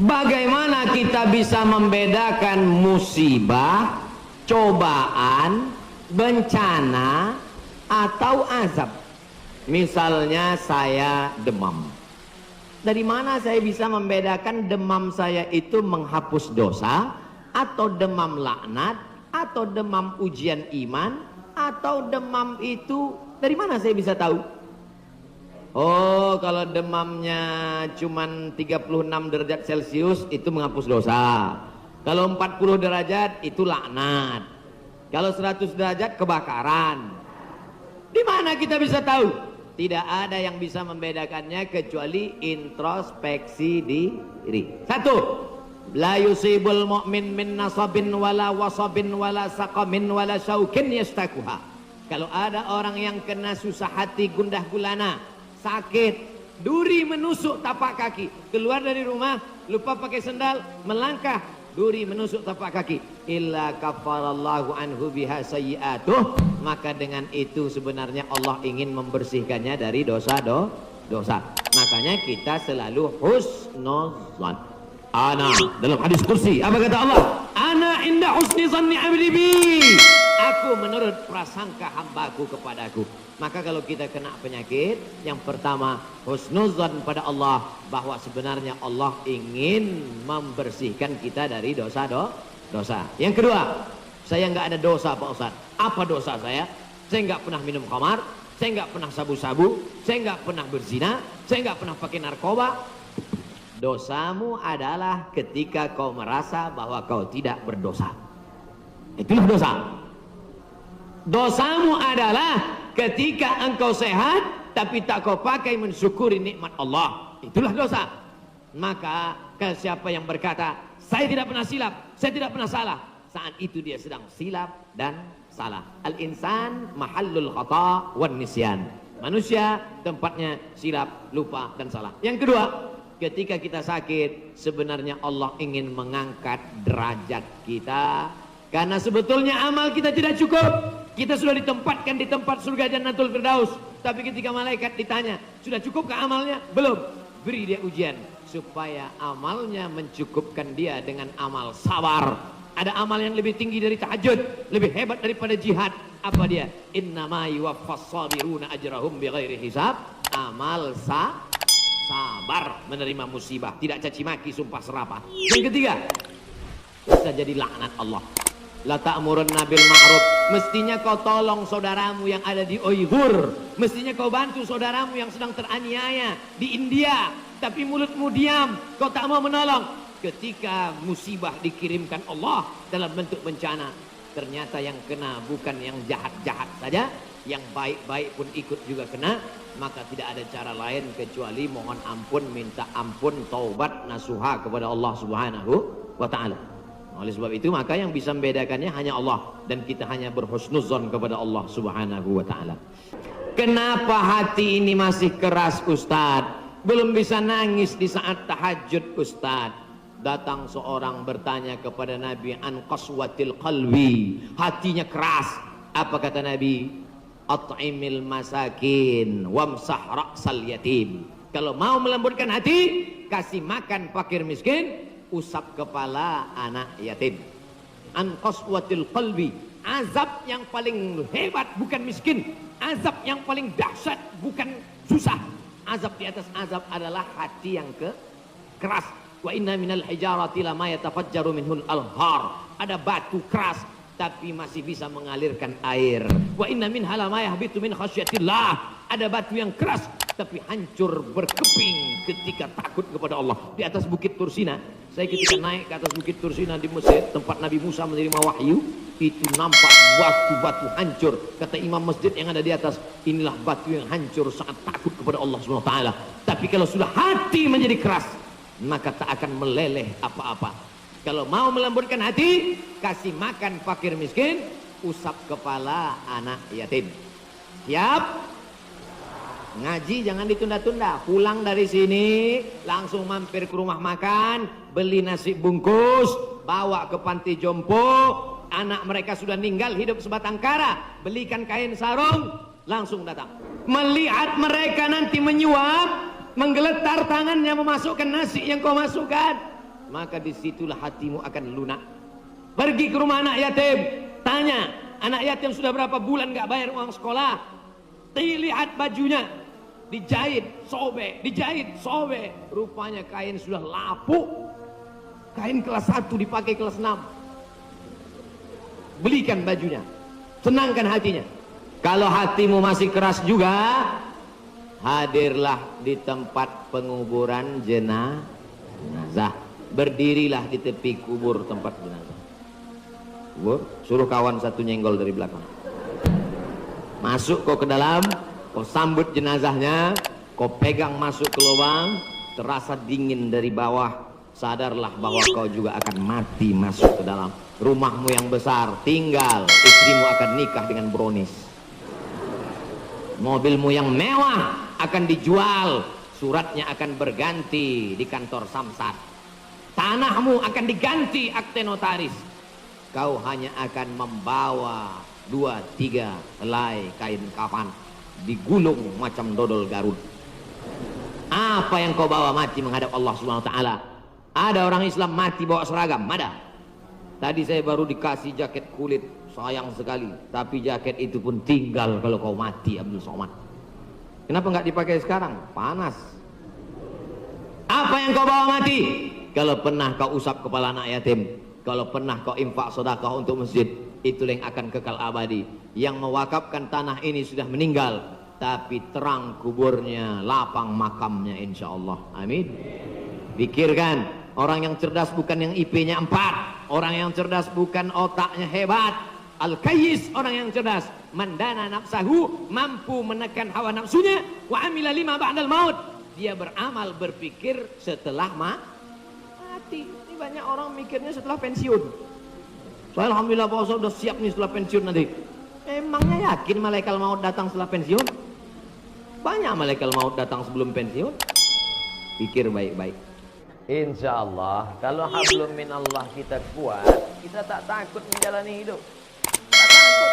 Bagaimana kita bisa membedakan musibah, cobaan, bencana, atau azab? Misalnya saya demam. Dari mana saya bisa membedakan demam saya itu menghapus dosa, atau demam laknat, atau demam ujian iman, atau demam itu dari mana saya bisa tahu? Oh, kalau demamnya cuman 36 derajat Celcius itu menghapus dosa. Kalau 40 derajat itu laknat. Kalau 100 derajat kebakaran. Di mana kita bisa tahu? Tidak ada yang bisa membedakannya kecuali introspeksi diri. Satu, la yusibul mu'min min nasabin wala wasabin wala saqamin wala syaukin yastakuha. Kalau ada orang yang kena susah hati, gundah gulana, sakit, duri menusuk tapak kaki, keluar dari rumah lupa pakai sendal, melangkah, duri menusuk tapak kaki, illa kafarallahu anhu biha sayyi'atuh, maka dengan itu sebenarnya Allah ingin membersihkannya dari dosa. Makanya kita selalu husnuzan. Ana dalam hadis kursi apa kata Allah? Ana inda husni zanni abdi bi. Aku menurut prasangka hambaku kepadaku. Maka kalau kita kena penyakit, yang pertama husnuzan pada Allah, bahwa sebenarnya Allah ingin membersihkan kita dari dosa. Yang kedua, saya nggak ada dosa Pak Ustaz. Apa dosa saya? Saya nggak pernah minum khamar, saya nggak pernah sabu-sabu, saya nggak pernah berzina, saya nggak pernah pakai narkoba. Dosamu adalah ketika kau merasa bahwa kau tidak berdosa. Itulah dosa. Dosamu adalah ketika engkau sehat tapi tak kau pakai mensyukuri nikmat Allah. Itulah dosa. Maka siapa yang berkata saya tidak pernah silap, saya tidak pernah salah, saat itu dia sedang silap dan salah. Al-insan mahallul khata' wan nisyan. Manusia tempatnya silap, lupa dan salah. Yang kedua, ketika kita sakit, sebenarnya Allah ingin mengangkat derajat kita, karena sebetulnya amal kita tidak cukup. Kita sudah ditempatkan di tempat surga Jannatul Firdaus, tapi ketika malaikat ditanya, sudah cukupkah amalnya? Belum. Beri dia ujian supaya amalnya mencukupkan dia dengan amal sabar. Ada amal yang lebih tinggi dari tahajud, lebih hebat daripada jihad. Apa dia? Innama yuwaffas sabiruna ajrahum bighairi hisab. Amal sabar menerima musibah, tidak caci maki, sumpah serapah. Yang ketiga, bisa jadi laknat Allah. La ta'murunna bil ma'ruf. Mestinya kau tolong saudaramu yang ada di Uighur, mestinya kau bantu saudaramu yang sedang teraniaya di India, tapi mulutmu diam, kau tak mau menolong. Ketika musibah dikirimkan Allah dalam bentuk bencana, ternyata yang kena bukan yang jahat-jahat saja, yang baik-baik pun ikut juga kena. Maka tidak ada cara lain kecuali mohon ampun, minta ampun, taubat, nasuha kepada Allah Subhanahu wa ta'ala. Oleh sebab itu maka yang bisa membedakannya hanya Allah, dan kita hanya berhusnuzon kepada Allah Subhanahu wa ta'ala. Kenapa hati ini masih keras Ustaz? Belum bisa nangis di saat tahajud Ustaz. Datang seorang bertanya kepada Nabi, an qaswatil qalbi, hatinya keras. Apa kata Nabi? At'imil masakin wamsah ra'sal yatim. Kalau mau melembutkan hati, kasih makan fakir miskin, usap kepala anak yatim. An qaswatil qalbi, azab yang paling hebat bukan miskin, azab yang paling dahsyat bukan susah. Azab di atas azab adalah hati yang keras. Wa inna minal hijarati lama yatafajjaru minhul alhar. Ada batu keras tapi masih bisa mengalirkan air. Wa inna minha lama yahbitu min khasyatillah. Ada batu yang keras tapi hancur berkeping ketika takut kepada Allah. Di atas bukit Tursina, saya ketika naik ke atas bukit Tursina di Mesir, tempat Nabi Musa menerima wahyu, itu nampak batu-batu hancur. Kata imam masjid yang ada di atas, inilah batu yang hancur saat takut kepada Allah SWT. Tapi kalau sudah hati menjadi keras, maka tak akan meleleh apa-apa. Kalau mau melembutkan hati, kasih makan fakir miskin, usap kepala anak yatim. Siap? Ngaji jangan ditunda-tunda. Pulang dari sini langsung mampir ke rumah makan, beli nasi bungkus, bawa ke panti jompo. Anak mereka sudah meninggal, hidup sebatang kara, belikan kain sarung, langsung datang. Melihat mereka nanti menyuap, menggeletar tangannya memasukkan nasi yang kau masukkan, maka disitulah hatimu akan lunak. Pergi ke rumah anak yatim, tanya, anak yatim sudah berapa bulan gak bayar uang sekolah? Lihat bajunya, dijahit, sobek, dijahit, sobek. Rupanya kain sudah lapuk. Kain kelas 1 dipakai kelas 6. Belikan bajunya, senangkan hatinya. Kalau hatimu masih keras juga, hadirlah di tempat penguburan jenazah. Berdirilah di tepi kubur tempat jenazah. Kubur, suruh kawan satu nyenggol dari belakang. Masuk kau ke dalam, kau sambut jenazahnya, kau pegang masuk ke lubang, terasa dingin dari bawah. Sadarlah bahwa kau juga akan mati masuk ke dalam. Rumahmu yang besar tinggal, istrimu akan nikah dengan brownies. Mobilmu yang mewah akan dijual, suratnya akan berganti di kantor samsat. Tanahmu akan diganti akte notaris. Kau hanya akan membawa 2-3 helai kain kafan digulung macam dodol Garut. Apa yang kau bawa mati menghadap Allah Subhanahu wa taala? Ada orang Islam mati bawa seragam, ada. Tadi saya baru dikasih jaket kulit, sayang sekali. Tapi jaket itu pun tinggal kalau kau mati, Abdul Somad. Kenapa nggak dipakai sekarang? Panas. Apa yang kau bawa mati? Kalau pernah kau usap kepala anak yatim, kalau pernah kau infak sedekah untuk masjid, itulah yang akan kekal abadi. Yang mewakafkan tanah ini sudah meninggal, tapi terang kuburnya, lapang makamnya insya Allah. Amin. Pikirkan. Orang yang cerdas bukan yang IP-nya 4. Orang yang cerdas bukan otaknya hebat. Al-Kayyis, orang yang cerdas. Mandana nafsahu, mampu menekan hawa nafsunya. Wa amila lima ba'dal maut. Dia beramal, berpikir setelah mati. Ini banyak orang mikirnya setelah pensiun. Saya alhamdulillah Pak Ustaz udah siap nih setelah pensiun nanti. Emangnya yakin malaikat maut datang setelah pensiun? Banyak malaikat maut datang sebelum pensiun. Pikir baik-baik. Insya Allah kalau hablum minallah kita kuat, kita tak takut menjalani hidup. Tak takut.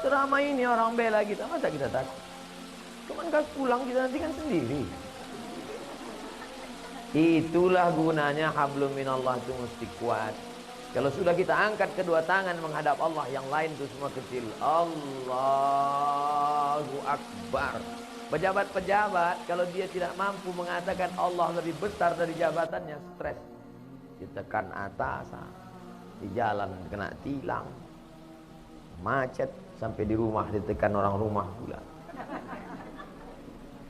Selama ini orang bela kita, masa kita takut? Cuman kan pulang kita nanti kan sendiri. Itulah gunanya hablum minallah itu mesti kuat. Kalau sudah kita angkat kedua tangan menghadap Allah, yang lain itu semua kecil. Allahu Akbar. Pejabat-pejabat kalau dia tidak mampu mengatakan Allah lebih besar dari jabatannya, stres. Ditekan atasan, di jalan kena tilang, macet, sampai di rumah ditekan orang rumah pula.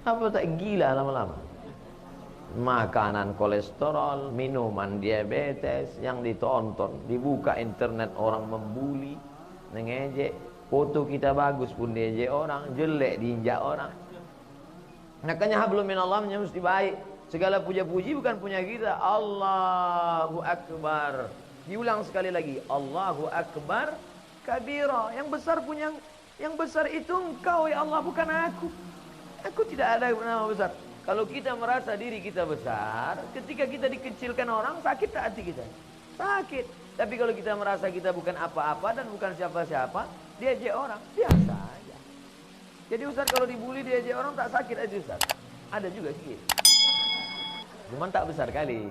Apa tak gila lama-lama? Makanan kolesterol, minuman diabetes yang ditonton, dibuka internet orang membuli, mengejek. Foto kita bagus pun diejek orang, jelek diinjak orang. Makanya hablum minallah mesti baik. Segala puja-puji bukan punya kita. Allahu Akbar. Diulang sekali lagi. Allahu Akbar kabira. Yang besar punya, yang besar itu engkau ya Allah, bukan aku. Aku tidak ada nama besar. Kalau kita merasa diri kita besar, ketika kita dikecilkan orang, sakit tak hati kita? Sakit. Tapi kalau kita merasa kita bukan apa-apa dan bukan siapa-siapa, diajak orang, biasa aja. Jadi Ustaz kalau dibully diajak orang tak sakit aja Ustaz. Ada juga sikit. Cuman tak besar kali.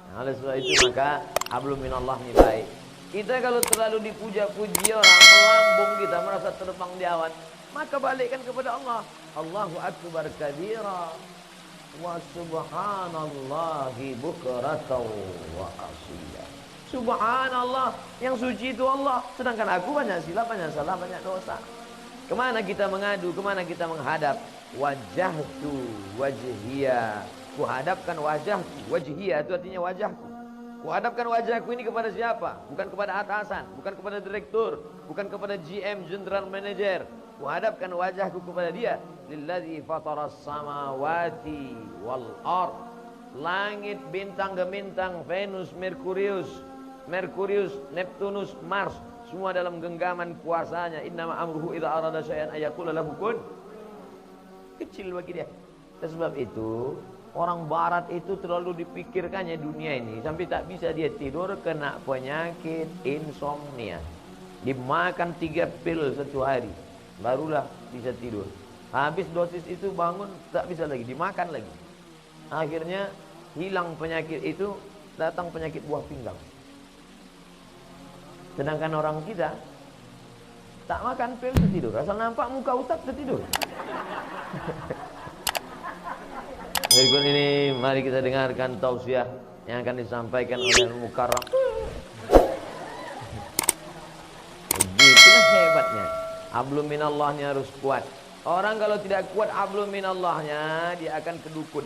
Nah, oleh sebab itu maka hablum minallah ini baik. Kita kalau terlalu dipuja-puji orang, melambung kita merasa terbang di awan, maka balikkan kepada Allah. Allahu Akbar kabira wa subhanallahi bukratan wa asila. Subhanallah, yang suci itu Allah. Sedangkan aku banyak silap, banyak salah, banyak dosa. Kemana kita mengadu, kemana kita menghadap? Wajahtu wajhiya. Kuhadapkan wajahku. Wajhiya itu artinya wajahku. Kuhadapkan wajahku ini kepada siapa? Bukan kepada atasan, bukan kepada direktur, bukan kepada GM, general manager. Kuhadapkan wajahku kepada dia. Lillazi fataras samawati wal ard. Langit, bintang gemintang, Venus, Merkurius, Neptunus, Mars, semua dalam genggaman kuasanya. Innama amruhu idza arada syai'an ayaqula lahu kun. Kecil bagi dia. Sebab itu orang barat itu terlalu dipikirkannya dunia ini sampai tak bisa dia tidur, kena penyakit insomnia. Dimakan 3 pil satu hari barulah bisa tidur. Habis dosis itu bangun tak bisa lagi, dimakan lagi. Akhirnya hilang penyakit itu datang penyakit buah pinggang. Sedangkan orang kita tak makan pil tidur, asal nampak muka Ustaz tidur. Berikut ini mari kita dengarkan tausiah yang akan disampaikan oleh Mukarram. Begitulah hebatnya. Hablum minallahnya harus kuat. Orang kalau tidak kuat hablum minallahnya, dia akan kedukun.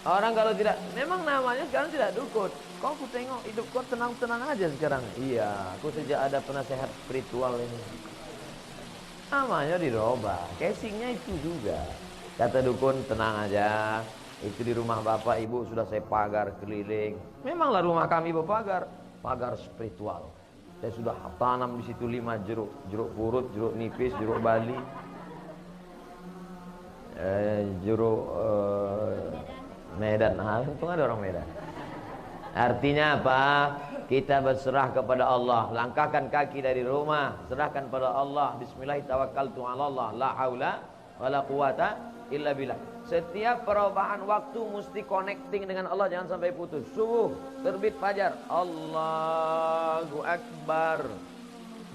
Orang kalau tidak, memang namanya sekarang tidak dukun. Kok aku tengok hidup kau tenang-tenang aja sekarang. Iya, aku sejak ada penasehat spiritual ini. Namanya dirubah. Casingnya itu juga. Kata dukun, tenang aja. Itu di rumah bapak ibu sudah saya pagar keliling. Memanglah rumah kami berpagar, pagar spiritual. Saya sudah tanam di situ 5 jeruk, jeruk purut, jeruk nipis, jeruk bali, jeruk Medan. Untung ada orang Medan. Artinya apa? Kita berserah kepada Allah. Langkahkan kaki dari rumah, serahkan pada Allah. Bismillahirrahmanirrahim. La haula wala quwata illa billah. Setiap perubahan waktu mesti connecting dengan Allah, jangan sampai putus. Subuh, terbit fajar, Allahu Akbar.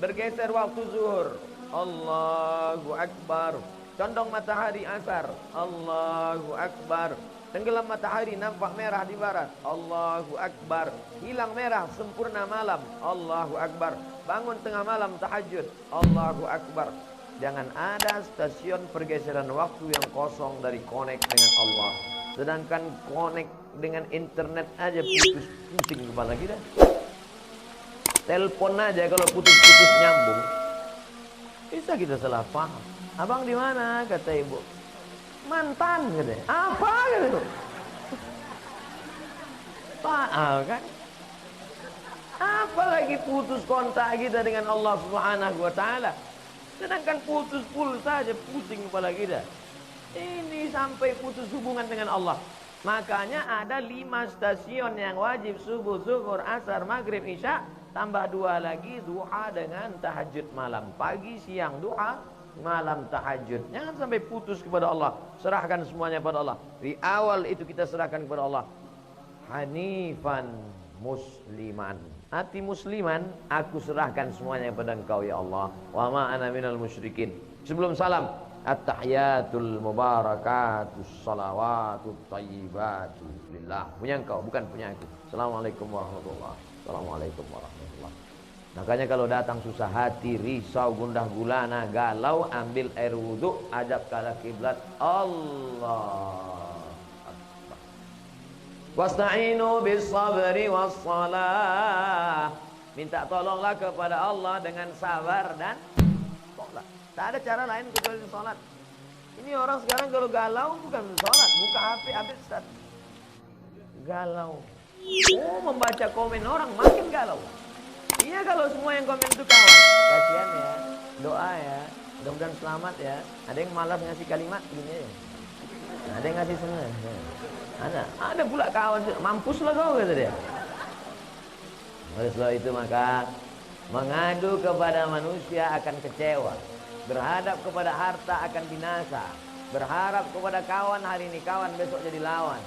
Bergeser waktu zuhur, Allahu Akbar. Condong matahari asar, Allahu Akbar. Tenggelam matahari nampak merah di barat, Allahu Akbar. Hilang merah sempurna malam, Allahu Akbar. Bangun tengah malam tahajud, Allahu Akbar. Jangan ada stasiun pergeseran waktu yang kosong dari connect dengan Allah. Sedangkan connect dengan internet aja putus, pusing kepala kita. Telepon aja kalau putus-putus nyambung, bisa kita salah paham. Abang di mana? Kata ibu. Mantan katanya. Apa gitu? Pak kan? Apalagi putus kontak kita dengan Allah Subhanahu wa taala. Sedangkan putus pulsa saja pusing kepala kita. Ini sampai putus hubungan dengan Allah. Makanya ada 5 stasiun yang wajib: subuh, zuhur, asar, maghrib, isya. Tambah 2 lagi duha dengan tahajud malam. Pagi, siang duha, malam tahajud. Jangan sampai putus kepada Allah. Serahkan semuanya pada Allah. Di awal itu kita serahkan kepada Allah. Hanifan musliman. Hati musliman, aku serahkan semuanya kepada Engkau ya Allah. Wa ma ana minal musyrikin. Sebelum salam, at-tahiyatul mubarakatus salawatut thayyibatu lillah. Punya Engkau, bukan punya aku. Assalamualaikum warahmatullahi wabarakatuh. Assalamualaikum warahmatullahi wabarakatuh. Makanya kalau datang susah hati, risau, gundah gulana, galau, ambil air wudhu, hadap ke arah kiblat. Allah. Wasta'inu bis sabri was salah. Minta tolonglah kepada Allah dengan sabar dan sholat. Tak ada cara lain kecuali sholat. Ini orang sekarang kalau galau bukan sholat, buka HP habis Ustaz. Galau. Oh, membaca komen orang makin galau. Iya, kalau semua yang komen itu kawan. Kasihan ya, doa ya, mudah-mudahan selamat ya. Ada yang malas ngasih kalimat gini ya. Ada yang ngasih senang. Ada pula kawan, mampuslah kau kata dia. Oleh sebab itu maka mengadu kepada manusia akan kecewa, berhadap kepada harta akan binasa, berharap kepada kawan hari ini kawan besok jadi lawan,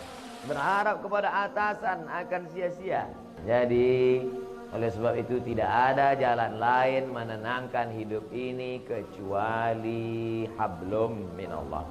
berharap kepada atasan akan sia-sia. Jadi oleh sebab itu tidak ada jalan lain menenangkan hidup ini kecuali hablum minallah.